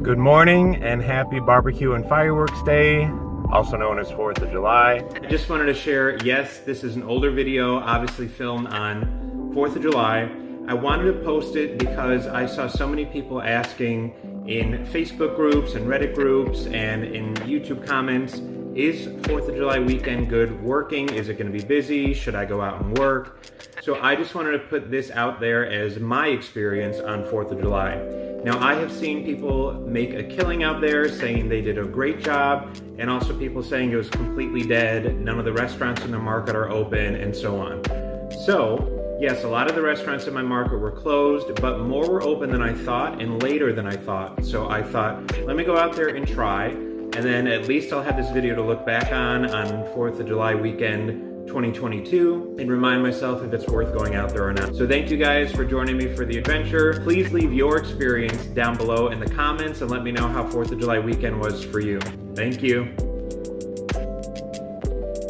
Good morning and happy barbecue and fireworks day, also known as 4th of July. I just wanted to share, yes, this is an older video, obviously filmed on 4th of July. I wanted to post it because I saw so many people asking in Facebook groups and Reddit groups and in YouTube comments, is 4th of July weekend good working? Is it going to be busy? Should I go out and work? So I just wanted to put this out there as my experience on 4th of July. Now, I have seen people make a killing out there saying they did a great job, and also people saying it was completely dead, none of the restaurants in the market are open, and so on. So, yes, a lot of the restaurants in my market were closed, but more were open than I thought and later than I thought. So I thought, let me go out there and try, and then at least I'll have this video to look back on 4th of July weekend 2022 and remind myself if it's worth going out there or not. So thank you guys for joining me for the adventure. Please leave your experience down below in the comments and let me know how 4th of July weekend was for you. Thank you.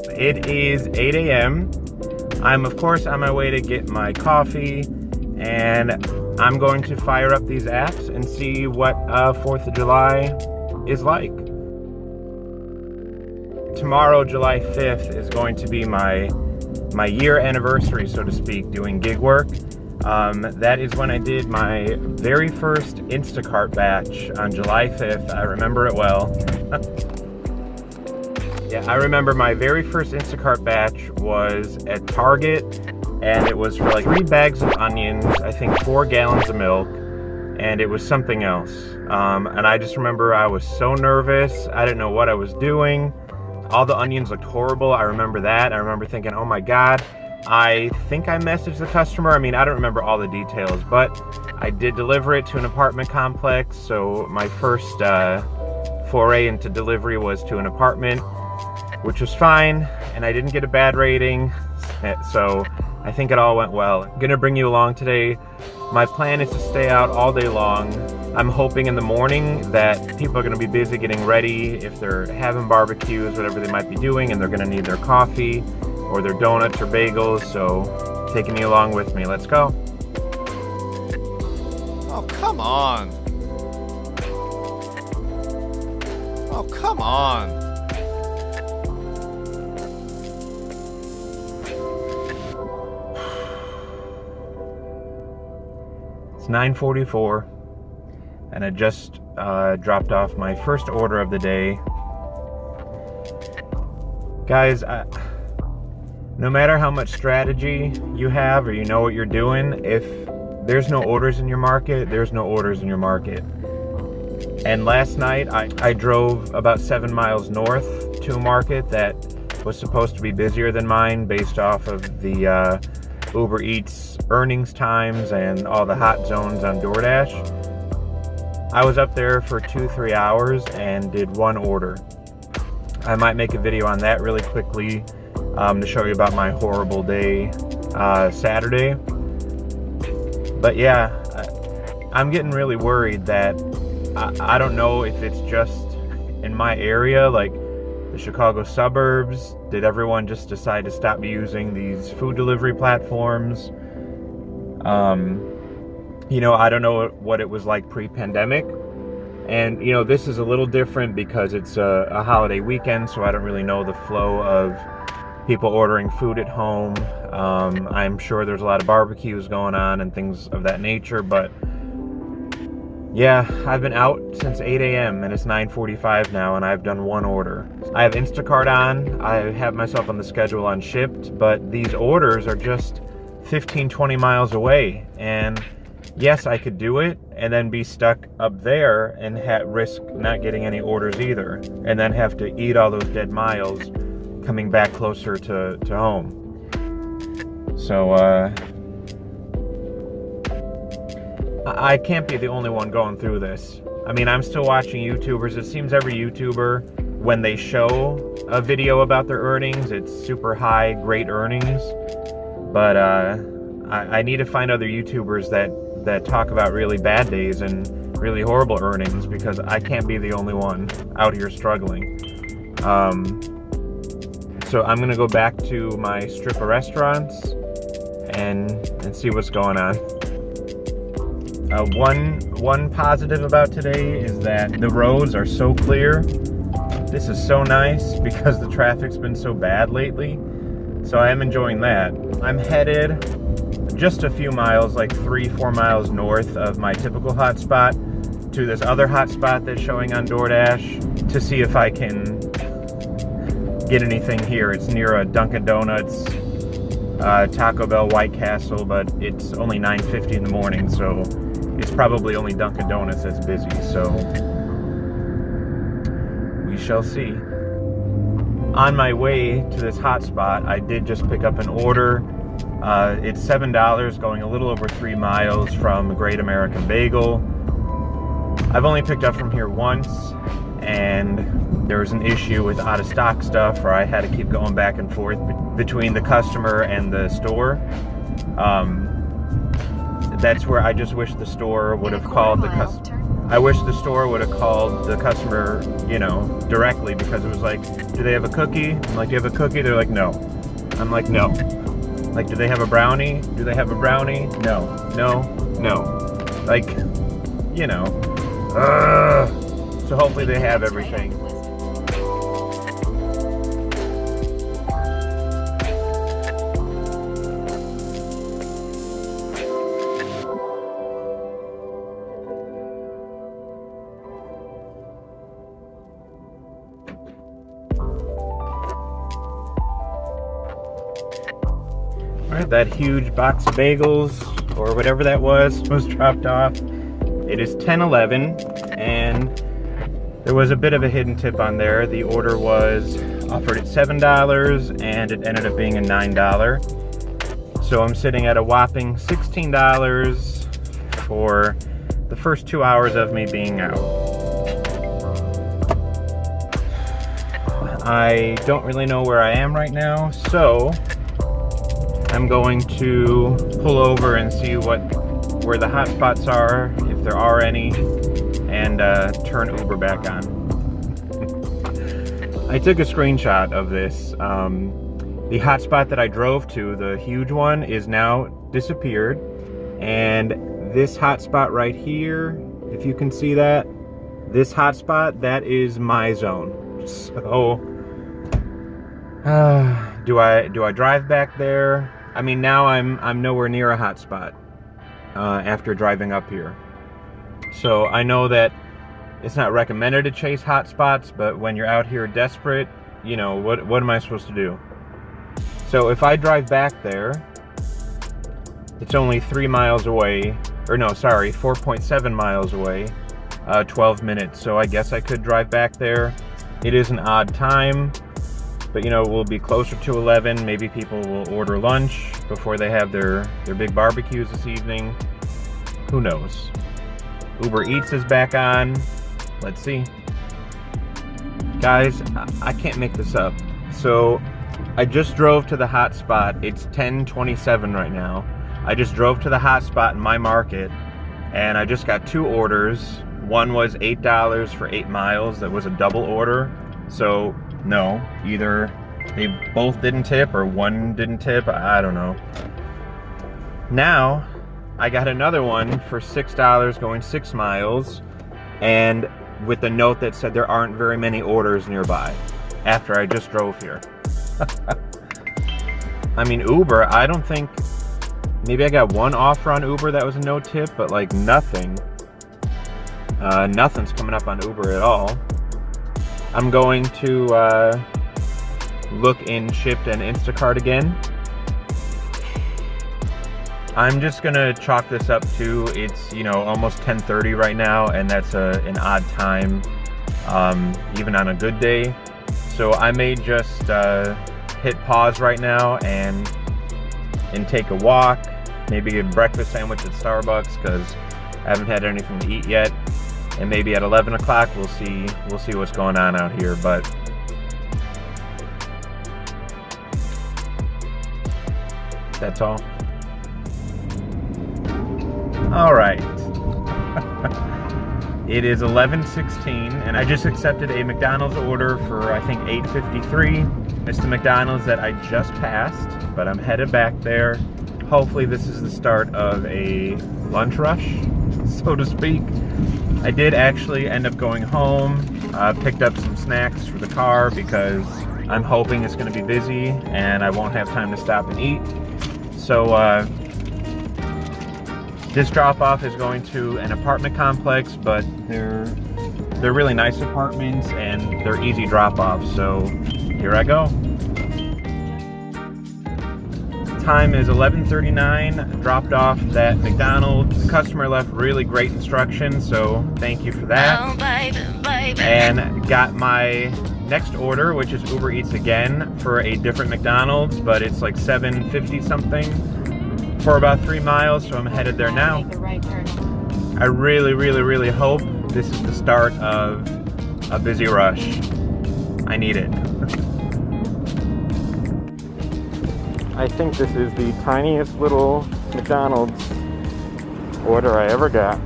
It is 8 a.m. I'm of course on my way to get my coffee, and I'm going to fire up these apps and see what 4th of July is like. Tomorrow, July 5th, is going to be my year anniversary, so to speak, doing gig work. That is when I did my very first Instacart batch on July 5th. I remember it well. Yeah, I remember my very first Instacart batch was at Target, and it was for like 3 bags of onions, I think 4 gallons of milk, and it was something else. And I just remember I was so nervous. I didn't know what I was doing. All the onions looked horrible. I remember that. I remember thinking, oh my God. I think I messaged the customer. I mean, I don't remember all the details, but I did deliver it to an apartment complex. So my first foray into delivery was to an apartment, which was fine. And I didn't get a bad rating. So I think it all went well. I'm gonna bring you along today. My plan is to stay out all day long. I'm hoping in the morning that people are going to be busy getting ready if they're having barbecues, whatever they might be doing, and they're going to need their coffee or their donuts or bagels. So taking you along with me. Let's go. Oh, come on. Oh, come on. It's 9:44. And I just dropped off my first order of the day. Guys, no matter how much strategy you have or you know what you're doing, if there's no orders in your market, there's no orders in your market. And last night, I drove about 7 miles north to a market that was supposed to be busier than mine based off of the Uber Eats earnings times and all the hot zones on DoorDash. I was up there for 2-3 hours and did 1 order. I might make a video on that really quickly to show you about my horrible day Saturday. But yeah, I'm getting really worried that I don't know if it's just in my area, like the Chicago suburbs. Did everyone just decide to stop using these food delivery platforms? You know, I don't know what it was like pre-pandemic. And, you know, this is a little different because it's a holiday weekend, so I don't really know the flow of people ordering food at home. I'm sure there's a lot of barbecues going on and things of that nature, but yeah, I've been out since 8 a.m. and it's 9:45 now, and I've done 1 order. I have Instacart on. I have myself on the schedule on Shipped, but these orders are just 15-20 miles away, and yes, I could do it and then be stuck up there and risk not getting any orders either, and then have to eat all those dead miles coming back closer to home. So I can't be the only one going through this. I mean, I'm still watching YouTubers. It seems every YouTuber, when they show a video about their earnings, it's super high, great earnings. But I need to find other YouTubers that talk about really bad days and really horrible earnings, because I can't be the only one out here struggling. So I'm gonna go back to my strip of restaurants and see what's going on. One positive about today is that the roads are so clear. This is so nice because the traffic's been so bad lately. So I am enjoying that. I'm headed just a few miles, like 3-4 miles north of my typical hotspot, to this other hotspot that's showing on DoorDash to see if I can get anything here. It's near a Dunkin' Donuts, Taco Bell, White Castle, but it's only 9:50 in the morning, so it's probably only Dunkin' Donuts that's busy, so we shall see. On my way to this hotspot, I did just pick up an order. It's $7, going a little over 3 miles from Great American Bagel. I've only picked up from here once, and there was an issue with out of stock stuff where I had to keep going back and forth between the customer and the store. That's where I just wish the store would have called the customer. I wish the store would have called the customer, you know, directly, because it was like, do they have a cookie? I'm like, do you have a cookie? They're like, no. I'm like, no. Like, do they have a brownie? Do they have a brownie? No. No. No. Like, you know. So hopefully they have everything. Alright, that huge box of bagels, or whatever that was dropped off. It is 10:11, and there was a bit of a hidden tip on there. The order was offered at $7, and it ended up being a $9. So I'm sitting at a whopping $16 for the first 2 hours of me being out. I don't really know where I am right now, so I'm going to pull over and see where the hot spots are, if there are any, and turn Uber back on. I took a screenshot of this. The hotspot that I drove to, the huge one, is now disappeared, and this hotspot right here, if you can see that, this hotspot, that is my zone. So do I drive back there? I mean, now I'm nowhere near a hotspot after driving up here. So I know that it's not recommended to chase hotspots, but when you're out here desperate, you know, what am I supposed to do? So if I drive back there, it's only 3 miles away, or no, sorry, 4.7 miles away, 12 minutes. So I guess I could drive back there. It is an odd time, but you know, we'll be closer to 11. Maybe people will order lunch before they have their big barbecues this evening. Who knows? Uber Eats is back on. Let's see. Guys, I can't make this up. So I just drove to the hot spot. It's 10:27 right now. I just drove to the hot spot in my market, and I just got 2 orders. One was $8 for 8 miles. That was a double order. So no, either they both didn't tip or one didn't tip. I don't know. Now I got another one for $6 going 6 miles, and with a note that said there aren't very many orders nearby after I just drove here. I mean, Uber, I don't think, maybe I got one offer on Uber that was a no tip, but like nothing. Nothing's coming up on Uber at all. I'm going to look in Shipt and Instacart again. I'm just gonna chalk this up to, it's, you know, almost 10:30 right now, and that's an odd time, even on a good day. So I may just hit pause right now and take a walk, maybe get a breakfast sandwich at Starbucks, because I haven't had anything to eat yet. And maybe at 11 o'clock we'll see what's going on out here, but that's all. All right. It is 11:16, and I just accepted a McDonald's order for, I think, $8.53. It's the McDonald's that I just passed, but I'm headed back there. Hopefully this is the start of a lunch rush. so to speak. I did actually end up going home, picked up some snacks for the car because I'm hoping it's going to be busy and I won't have time to stop and eat. So this drop-off is going to an apartment complex, but they're really nice apartments and they're easy drop-offs. So here I go. Time is 11:39. Dropped off at McDonald's. The customer left really great instructions, so thank you for that. Oh, baby, baby. And got my next order, which is Uber Eats again for a different McDonald's, but it's like $7.50 something for about 3 miles, so I'm headed there now. Make a right turn. I really hope this is the start of a busy rush. I need it. I think this is the tiniest little McDonald's order I ever got.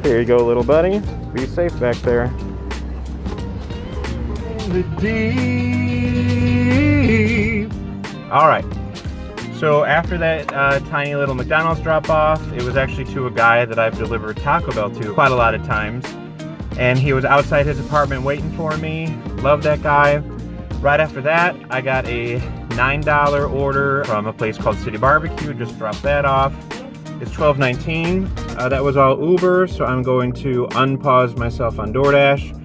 Here you go, little buddy. Be safe back there. In the deep. All right. So after that tiny little McDonald's drop off, it was actually to a guy that I've delivered Taco Bell to quite a lot of times. And he was outside his apartment waiting for me. Love that guy. Right after that, I got a $9 order from a place called City Barbecue. Just dropped that off. It's $12.19. That was all Uber, so I'm going to unpause myself on DoorDash.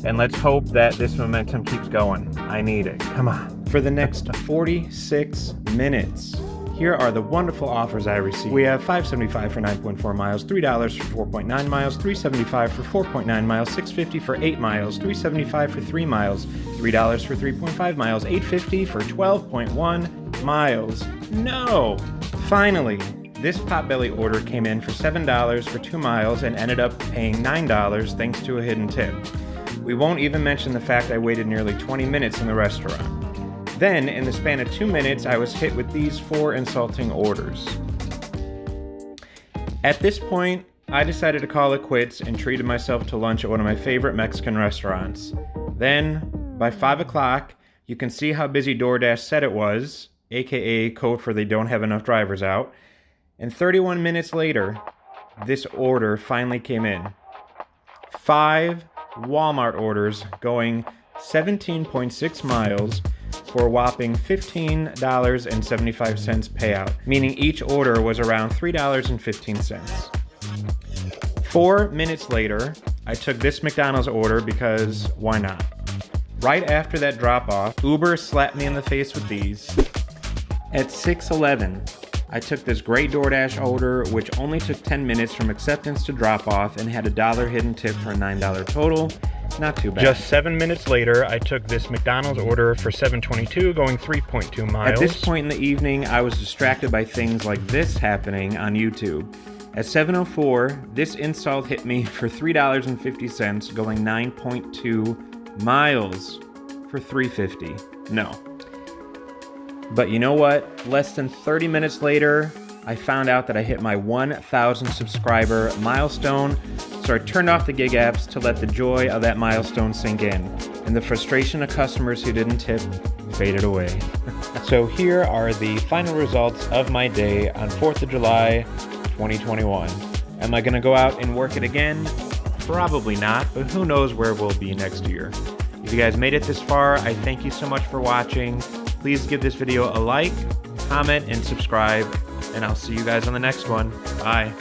And let's hope that this momentum keeps going. I need it. Come on. For the next 46 minutes, here are the wonderful offers I received. We have $5.75 for 9.4 miles, $3 for 4.9 miles, $3.75 for 4.9 miles, $6.50 for 8 miles, $3.75 for 3 miles, $3 for 3.5 miles, $8.50 for 12.1 miles. No! Finally, this Potbelly order came in for $7 for 2 miles and ended up paying $9 thanks to a hidden tip. We won't even mention the fact I waited nearly 20 minutes in the restaurant. Then, in the span of 2 minutes, I was hit with these 4 insulting orders. At this point, I decided to call it quits and treated myself to lunch at one of my favorite Mexican restaurants. Then, by 5 o'clock, you can see how busy DoorDash said it was, aka code for they don't have enough drivers out. And 31 minutes later, this order finally came in. 5 Walmart orders going 17.6 miles for a whopping $15.75 payout, meaning each order was around $3.15. 4 minutes later, I took this McDonald's order because why not? Right after that drop-off, Uber slapped me in the face with these. At 6:11, I took this great DoorDash order, which only took 10 minutes from acceptance to drop-off and had a $1 hidden tip for a $9 total. Not too bad. Just 7 minutes later, I took this McDonald's order for $7.22, going 3.2 miles. At this point in the evening, I was distracted by things like this happening on YouTube. At 7:04, this insult hit me for $3.50, going 9.2 miles for $3.50. No. But you know what? Less than 30 minutes later, I found out that I hit my 1,000 subscriber milestone, so I turned off the gig apps to let the joy of that milestone sink in, and the frustration of customers who didn't tip faded away. So here are the final results of my day on 4th of July, 2021. Am I gonna go out and work it again? Probably not, but who knows where we'll be next year. If you guys made it this far, I thank you so much for watching. Please give this video a like, comment, and subscribe, and I'll see you guys on the next one. Bye.